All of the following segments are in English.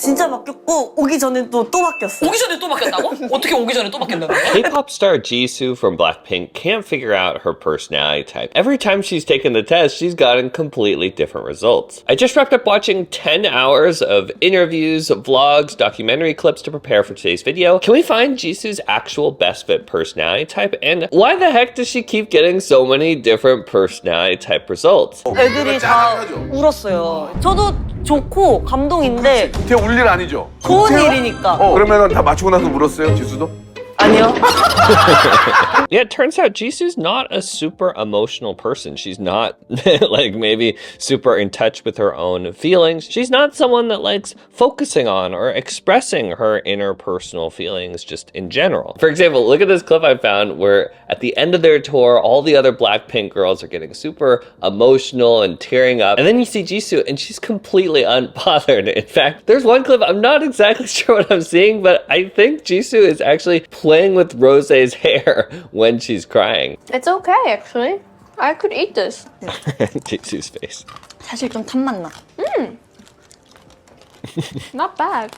진짜 바뀌었고 오기 전에 또 바뀌었어. 오기 전에 또 바뀌었다고? 어떻게 오기 전에 또 바뀌었다고? K-pop star Jisoo from BLACKPINK can't figure out her personality type. Every time she's taken the test, she's gotten completely different results. I just wrapped up watching 10 hours of interviews, vlogs, documentary clips to prepare for today's video. Can we find Jisoo's actual best fit personality type? And why the heck does she keep getting so many different personality type results? 애들이 다 울었어요. 저도 좋고 감동인데 걔 울 일 아니죠? 좋은 일이니까. 그러면 다 맞추고 나서 울었어요, 지수도? 아니요. Yeah, it turns out Jisoo's not a super emotional person. She's not like maybe super in touch with her own feelings. She's not someone that likes focusing on or expressing her interpersonal feelings just in general. For example, look at this clip I found where at the end of their tour, all the other BLACKPINK girls are getting super emotional and tearing up. And then you see Jisoo and she's completely unbothered. In fact, there's one clip, I'm not exactly sure what I'm seeing, but I think Jisoo is actually playing with Rose's hair when she's crying. It's okay, actually. I could eat this. Jisoo's face. 사실 좀 탐맛 나. Not bad.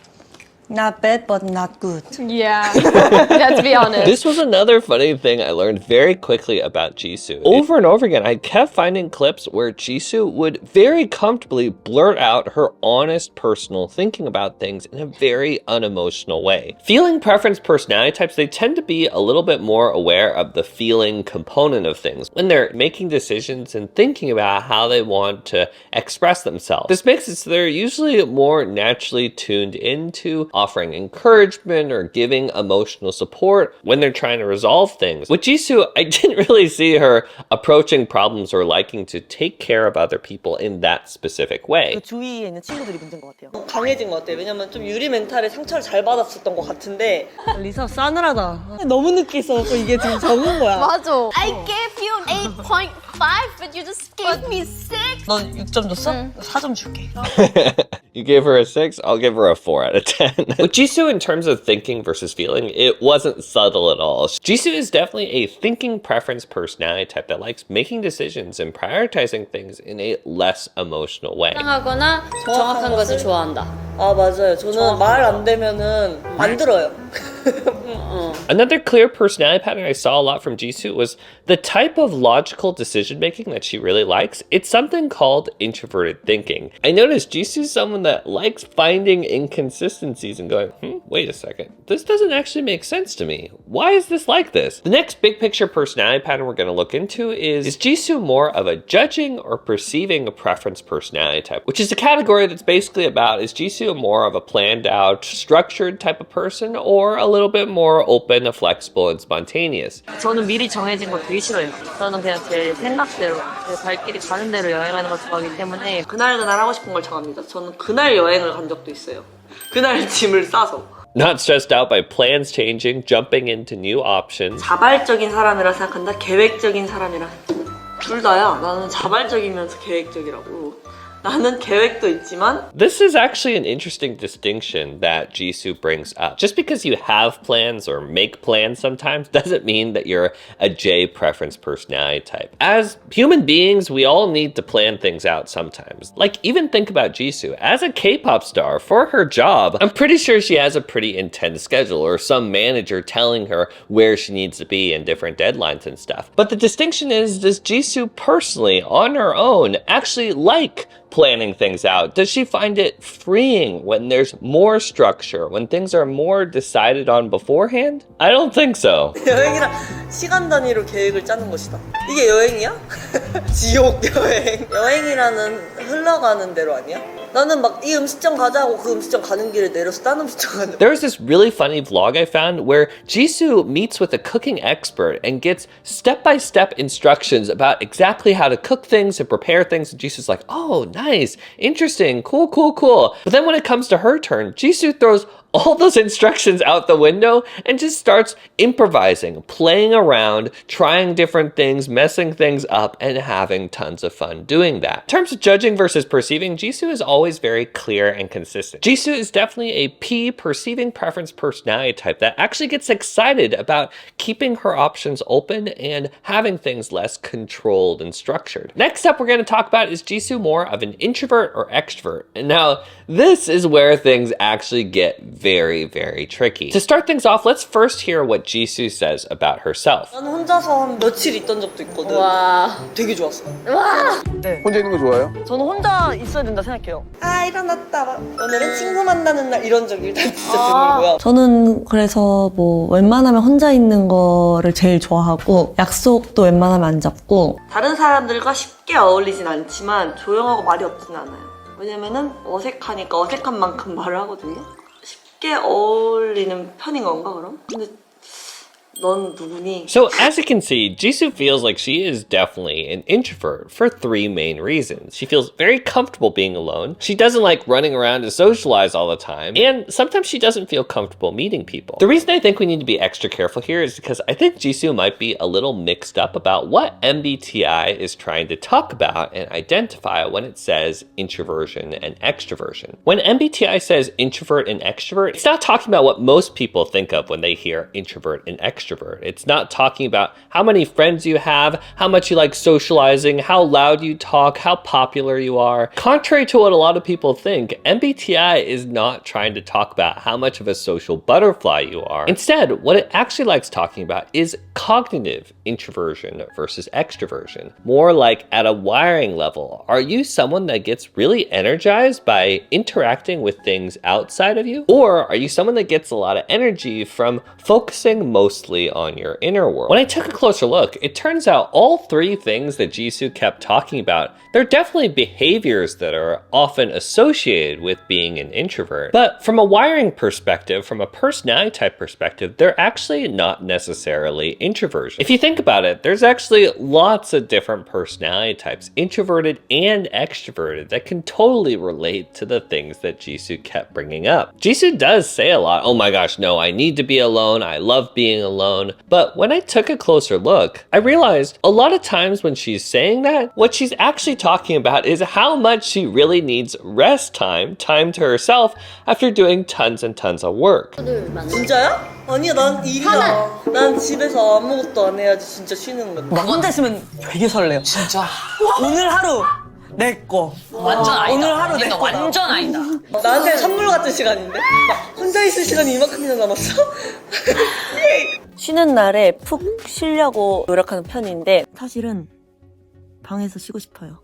Not bad, but not good. Yeah, let's be honest. This was another funny thing I learned very quickly about Jisoo. Over and over again, I kept finding clips where Jisoo would very comfortably blurt out her honest personal thinking about things in a very unemotional way. Feeling preference personality types, they tend to be a little bit more aware of the feeling component of things when they're making decisions and thinking about how they want to express themselves. This makes it so they're usually more naturally tuned into offering encouragement or giving emotional support when they're trying to resolve things. With Jisoo, I didn't really see her approaching problems or liking to take care of other people in that specific way. 주위에 있는 친구들이 문제인 것 같아요. 강해진 것 같아요. 왜냐면 좀 유리 멘탈에 상처를 잘 받았었던 것 같은데 리사 싸늘하다. 너무 늦게 있어서 이게 지금 적은 거야. 맞아. I gave you 8.5, but you just gave me 6. 너 6점 줬어? 4점 줄게. You gave her a 6, I'll give her a 4 out of 10. With Jisoo, in terms of thinking versus feeling, it wasn't subtle at all. Jisoo is definitely a thinking preference personality type that likes making decisions and prioritizing things in a less emotional way. 하거나 정확한 것을 좋아한다. 아 맞아요. 저는 말 안 되면은 안 들어요. Another clear personality pattern I saw a lot from Jisoo was the type of logical decision making that she really likes. It's something called introverted thinking. I noticed Jisoo's someone that likes finding inconsistencies and going, wait a second, this doesn't actually make sense to me. Why is this like this? The next big picture personality pattern we're going to look into is Jisoo more of a judging or perceiving a preference personality type, which is a category that's basically about, is Jisoo more of a planned out, structured type of person or a little bit more open, flexible, and spontaneous? 저는 미리 정해진 거 되게 싫어요. 저는 그냥 제 생각대로 제 발길이 가는 대로 여행하는 걸 좋아하기 때문에 그날 하고 싶은 걸 정합니다. 저는 그날 여행을 간 적도 있어요. 그날 짐을 싸서. Not stressed out by plans changing, jumping into new options. 자발적인 사람이라 생각한다. 계획적인 사람이라. 둘 다야. 나는 자발적이면서 계획적이라고. 나는 계획도 있지만 This is actually an interesting distinction that Jisoo brings up. Just because you have plans or make plans sometimes doesn't mean that you're a J preference personality type. As human beings, we all need to plan things out sometimes. Like, even think about Jisoo. As a K-pop star, for her job, I'm pretty sure she has a pretty intense schedule or some manager telling her where she needs to be and different deadlines and stuff. But the distinction is, does Jisoo personally, on her own, actually like planning things out? Does she find it freeing when there's more structure, when things are more decided on beforehand? I don't think so. 여행이란 시간 단위로 계획을 짜는 것이다. 이게 여행이야? 지옥 여행. 여행이라는 흘러가는 대로 아니야? 나는 막 이 음식점 가자고 그 음식점 가는 길에 내려서 딴 음식점 가는. There was this really funny vlog I found where Jisoo meets with a cooking expert and gets step-by-step instructions about exactly how to cook things and prepare things. And Jisoo's like, oh, nice, interesting, cool. But then when it comes to her turn, Jisoo throws all those instructions out the window and just starts improvising, playing around, trying different things, messing things up, and having tons of fun doing that. In terms of judging versus perceiving, Jisoo is always very clear and consistent. Jisoo is definitely a P, perceiving preference personality type that actually gets excited about keeping her options open and having things less controlled and structured. Next up, we're going to talk about, is Jisoo more of an introvert or extrovert? And now this is where things actually get very, very tricky. To start things off, let's first hear what Jisoo says about herself. 나는 혼자서 한 며칠 있던 적도 있거든. 와. 되게 좋았어. 혼자 있는 거 좋아요? 저는 혼자 있어야 된다 생각해요. 아 일어났다. 막 오늘은 친구 만나는 날 이런 적 일단 진짜 드물고요. 저는 그래서 뭐 웬만하면 혼자 있는 거를 제일 좋아하고 약속도 웬만하면 안 잡고 다른 사람들과 쉽게 어울리진 않지만 조용하고 말이 없진 않아요. 왜냐면은 어색하니까 어색한 만큼 말을 하거든요. 쉽게 어울리는 편인 건가 그럼? 근데 넌 누구니? So as you can see, Jisoo feels like she is definitely an introvert for three main reasons. She feels very comfortable being alone. She doesn't like running around to socialize all the time. And sometimes she doesn't feel comfortable meeting people. The reason I think we need to be extra careful here is because I think Jisoo might be a little mixed up about what MBTI is trying to talk about and identify when it says introversion and extroversion. When MBTI says introvert and extrovert, it's not talking about what most people think of when they hear introvert and extrovert. It's not talking about how many friends you have, how much you like socializing, how loud you talk, how popular you are. Contrary to what a lot of people think, MBTI is not trying to talk about how much of a social butterfly you are. Instead, what it actually likes talking about is cognitive introversion versus extroversion. More like at a wiring level. Are you someone that gets really energized by interacting with things outside of you? Or are you someone that gets a lot of energy from focusing mostly on your inner world? When I took a closer look, it turns out all three things that Jisoo kept talking about, they're definitely behaviors that are often associated with being an introvert. But from a wiring perspective, from a personality type perspective, they're actually not necessarily introversion. If you think about it, there's actually lots of different personality types, introverted and extroverted, that can totally relate to the things that Jisoo kept bringing up. Jisoo does say a lot, oh my gosh, no, I need to be alone, I love being alone. But when I took a closer look, I realized a lot of times when she's saying that, what she's actually talking about is how much she really needs rest time, time to herself, after doing tons and tons of work. 진짜야? 아니야 난 일이야. 난 집에서 아무것도 안 해야지 진짜 쉬는 거. 나 혼자 있으면 되게 설레요. 진짜. 오늘 하루 내 거. 완전 아니다. 오늘 하루 내 그러니까 거다. 완전 아니다. 나한테 선물 같은 시간인데? 막 혼자 있을 시간이 이만큼이나 남았어? 쉬는 날에 푹 쉬려고 노력하는 편인데 사실은 방에서 쉬고 싶어요.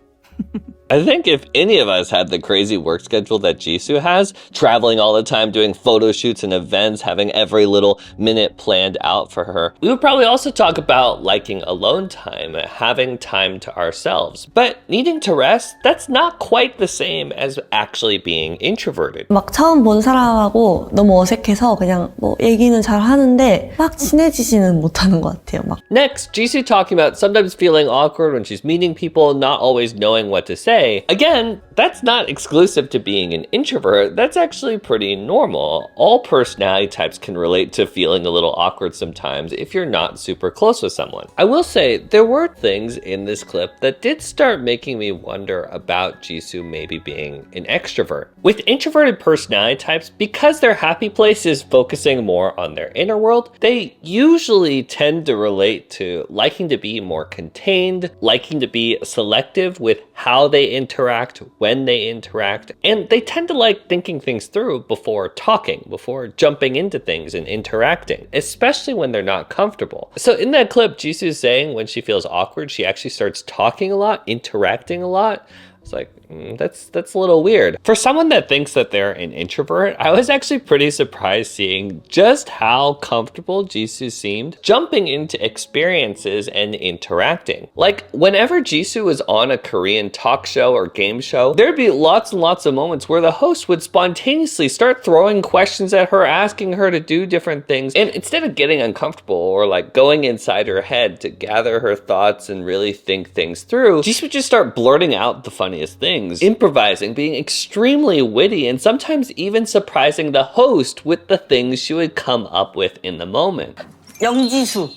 I think if any of us had the crazy work schedule that Jisoo has, traveling all the time, doing photo shoots and events, having every little minute planned out for her, we would probably also talk about liking alone time, having time to ourselves. But needing to rest, that's not quite the same as actually being introverted. 막 처음 본 사람하고 너무 어색해서 그냥 뭐 얘기는 잘 하는데 막 친해지지는 못하는 것 같아요. 막. Next, Jisoo talking about sometimes feeling awkward when she's meeting people, not always knowing what to say. Again, that's not exclusive to being an introvert. That's actually pretty normal. All personality types can relate to feeling a little awkward sometimes if you're not super close with someone. I will say there were things in this clip that did start making me wonder about Jisoo maybe being an extrovert. With introverted personality types, because their happy place is focusing more on their inner world, they usually tend to relate to liking to be more contained, liking to be selective with how they interact, when they interact, and they tend to like thinking things through before talking, before jumping into things and interacting, especially when they're not comfortable. So in that clip, Jisoo's saying when she feels awkward, she actually starts talking a lot, interacting a lot. It's like, that's a little weird. For someone that thinks that they're an introvert, I was actually pretty surprised seeing just how comfortable Jisoo seemed jumping into experiences and interacting. Like, whenever Jisoo was on a Korean talk show or game show, there'd be lots and lots of moments where the host would spontaneously start throwing questions at her, asking her to do different things, and instead of getting uncomfortable or like going inside her head to gather her thoughts and really think things through, Jisoo would just start blurting out the funny funniest things, improvising, being extremely witty, and sometimes even surprising the host with the things she would come up with in the moment. 영지수.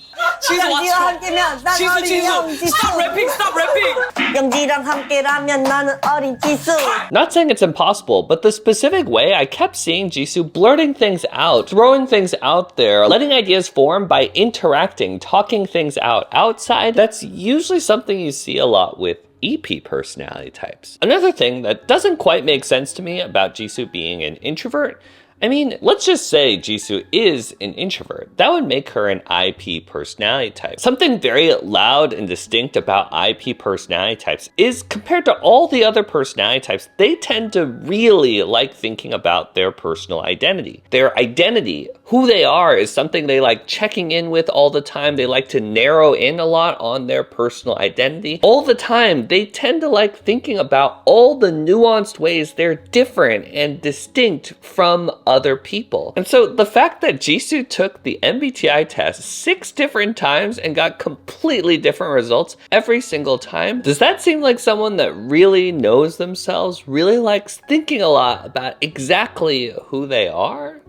영지와 함께면 난 어린 영지수. Stop rapping, stop rapping. 영지랑 함께라면 나는 어린 지수. Not saying it's impossible, but the specific way I kept seeing Jisoo blurting things out, throwing things out there, letting ideas form by interacting, talking things out outside, that's usually something you see a lot with EP personality types. Another thing that doesn't quite make sense to me about Jisoo being an introvert, I mean, let's just say Jisoo is an introvert. That would make her an IP personality type. Something very loud and distinct about IP personality types is compared to all the other personality types, they tend to really like thinking about their personal identity. Their identity, who they are, is something they like checking in with all the time. They like to narrow in a lot on their personal identity. All the time, they tend to like thinking about all the nuanced ways they're different and distinct from other people. And so the fact that Jisoo took the MBTI test 6 different times and got completely different results every single time, does that seem like someone that really knows themselves, really likes thinking a lot about exactly who they are?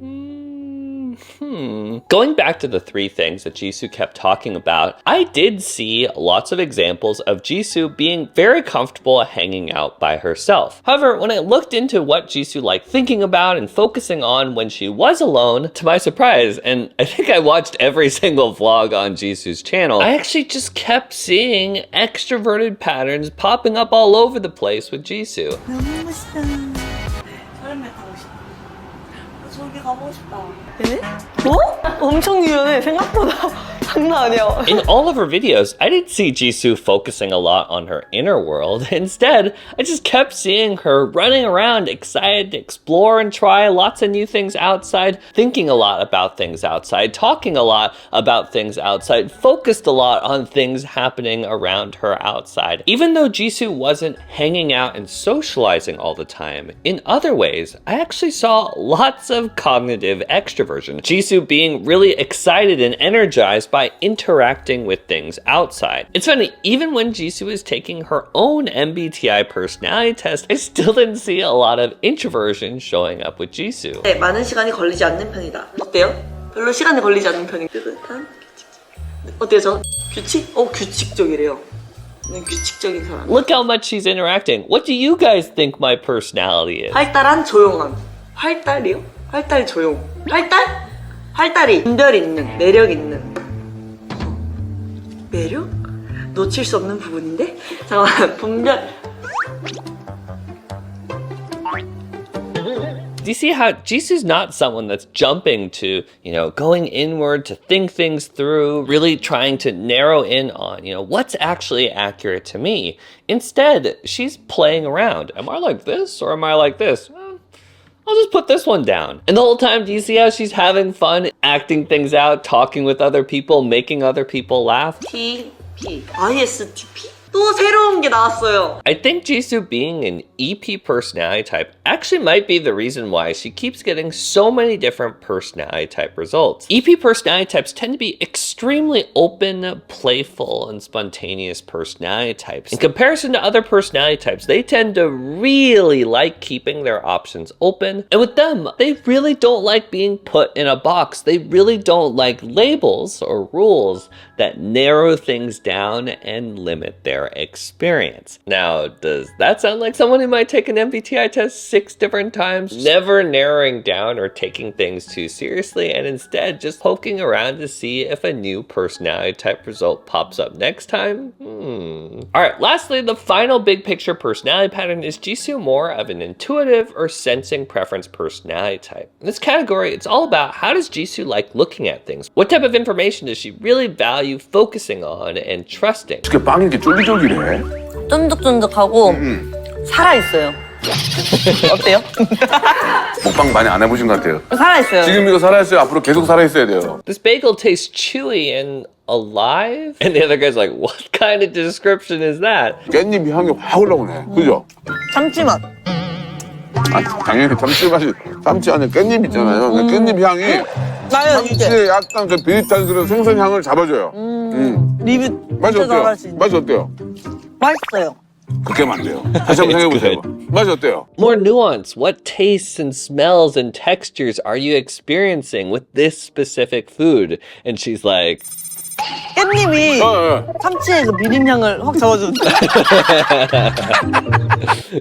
Going back to the 3 things that Jisoo kept talking about, I did see lots of examples of Jisoo being very comfortable hanging out by herself. However, when I looked into what Jisoo liked thinking about and focusing on when she was alone, to my surprise, and I think I watched every single vlog on Jisoo's channel, I actually just kept seeing extroverted patterns popping up all over the place with Jisoo. 너무 멋있다. 사람에 가고 싶다. 저기 가고 싶다. 에? 뭐? 엄청 유연해. 생각보다 장난 아니야. In all of her videos, I didn't see Jisoo focusing a lot on her inner world. Instead, I just kept seeing her running around, excited to explore and try lots of new things outside, thinking a lot about things outside, talking a lot about things outside, focused a lot on things happening around her outside. Even though Jisoo wasn't hanging out and socializing all the time, in other ways, I actually saw lots of cognitive extroversion. Jisoo being really excited and energized by interacting with things outside. It's funny, even when Jisoo was taking her own MBTI personality test, I still didn't see a lot of introversion showing up with Jisoo. 네, 많은 시간이 걸리지 않는 편이다. 어때요? 별로 시간이 걸리지 않는 편이 뜨뜻한 규칙. 어때요, 저? 규칙? 규칙적이래요. 규칙적인 사람. Look how much she's interacting. What do you guys think my personality is? 활달한 조용함. 활달이요? 활달 조용. 활달? 활달이 분별 있는, 매력 있는. 매력? 놓칠 수 없는 부분인데? 잠깐만, 분별. Do you see how Jisoo's not someone that's jumping to, going inward to think things through, really trying to narrow in on, what's actually accurate to me. Instead, she's playing around. Am I like this or am I like this? I'll just put this one down. And the whole time, do you see how she's having fun, acting things out, talking with other people, making other people laugh? TP. ISTP? 또 새로운 게 나왔어요. I think Jisoo being an EP personality type actually might be the reason why she keeps getting so many different personality type results. EP personality types tend to be extremely open, playful, and spontaneous personality types. In comparison to other personality types, they tend to really like keeping their options open. And with them, they really don't like being put in a box. They really don't like labels or rules that narrow things down and limit their experience. Now, does that sound like someone who might take an MBTI test 6 different times, never narrowing down or taking things too seriously, and instead just poking around to see if a new personality type result pops up next time? Alright, lastly, the final big picture personality pattern is Jisoo more of an intuitive or sensing preference personality type. In this category, it's all about how does Jisoo like looking at things? What type of information does she really value focusing on and trusting? 어떻게 빵이 이렇게 쫄깃쫄깃해? 쫀득쫀득하고 살아있어요. 어때요? 먹방 많이 안 해보신 것 같아요. 살아있어요. 지금 이거 살아있어요. 앞으로 계속 살아있어야 돼요. This bagel tastes chewy and alive? And the other guy's like, what kind of description is that? 깻잎 향이 확 올라오네. 그죠? 참치맛. 당연히 참치 안에 깻잎 있잖아요. 그 깻잎 향이 나요 이제. 참치의 약간 그 비릿한 그런 생선 향을 잡아줘요. 리뷰 맛이 진짜 어때요? 잘하시네. 맛이 어때요? 맛있어요. 그렇게 하면 안 돼요. 다시 한번 생각해보세요. 맛이 어때요? More nuance. What tastes and smells and textures are you experiencing with this specific food? And she's like, 깻잎이 참치의 그 비린향을 확 잡아주는데.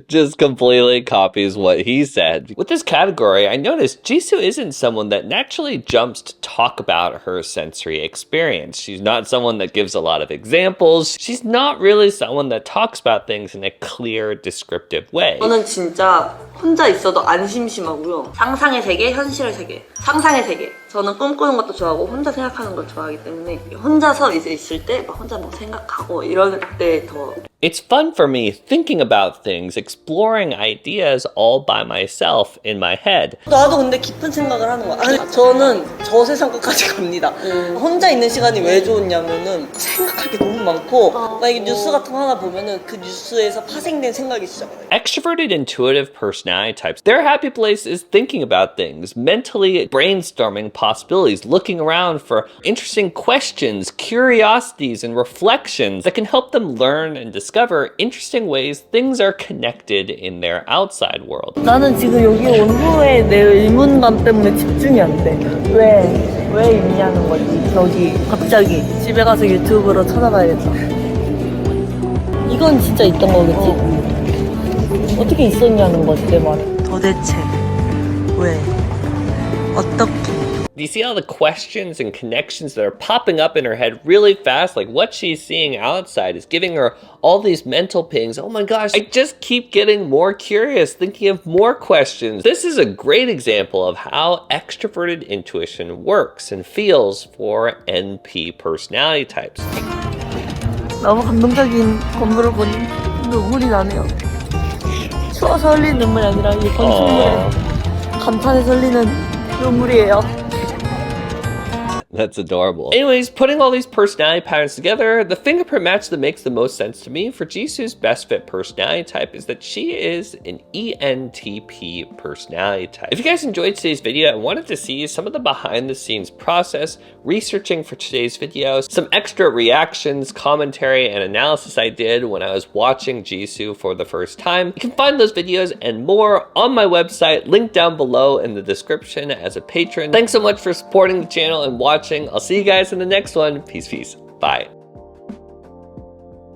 just completely copies what he said. With this category, I noticed Jisoo isn't someone that naturally jumps to talk about her sensory experience. She's not someone that gives a lot of examples. She's not really someone that talks about things in a clear, descriptive way. 저는 진짜 혼자 있어도 안 심심하고요. 상상의 세계, 현실의 세계. 상상의 세계. 저는 꿈꾸는 것도 좋아하고 혼자 생각하는 걸 좋아하기 때문에 혼자서 이제 있을 때 막 혼자 막 생각하고 이럴 때 더 It's fun for me thinking about things, exploring ideas all by myself in my head. 나도 근데 깊은 생각을 하는 거야. 아니, 저는 저 세상 끝까지 갑니다. 혼자 있는 시간이 왜 좋냐면은 생각할 게 너무 많고 만약에 뉴스 같은 거 하나 보면은 그 뉴스에서 파생된 생각이 시작해요. Extroverted, intuitive personality types, their happy place is thinking about things, mentally brainstorming possibilities, looking around for interesting questions, curiosities, and reflections that can help them learn and discover interesting ways things are connected in their outside world. 나는 지금 여기 온 후에 내 의문감 때문에 집중이 안 돼. 왜 있냐는 거지. 여기 갑자기 집에 가서 유튜브로 찾아봐야겠다. 이건 진짜 있던 거겠지? 어떻게 있었냐는 거지, 내 말은. 도대체 왜? 어떻게? Do you see all the questions and connections that are popping up in her head really fast? Like what she's seeing outside is giving her all these mental pings. Oh my gosh, I just keep getting more curious, thinking of more questions. This is a great example of how extroverted intuition works and feels for NP personality types. 너무 감동적인 건물을 보니 눈물이 나네요. 추워서 흘리는 눈물이 아니라 이 건축물에 감탄해서 흘리는 눈물이에요. That's adorable. Anyways, putting all these personality patterns together, the fingerprint match that makes the most sense to me for Jisoo's best fit personality type is that she is an ENTP personality type. If you guys enjoyed today's video and wanted to see some of the behind the scenes process, researching for today's video, some extra reactions, commentary, and analysis I did when I was watching Jisoo for the first time, you can find those videos and more on my website, linked down below in the description as a patron. Thanks so much for supporting the channel and watching. I'll see you guys in the next one. Peace, peace. Bye.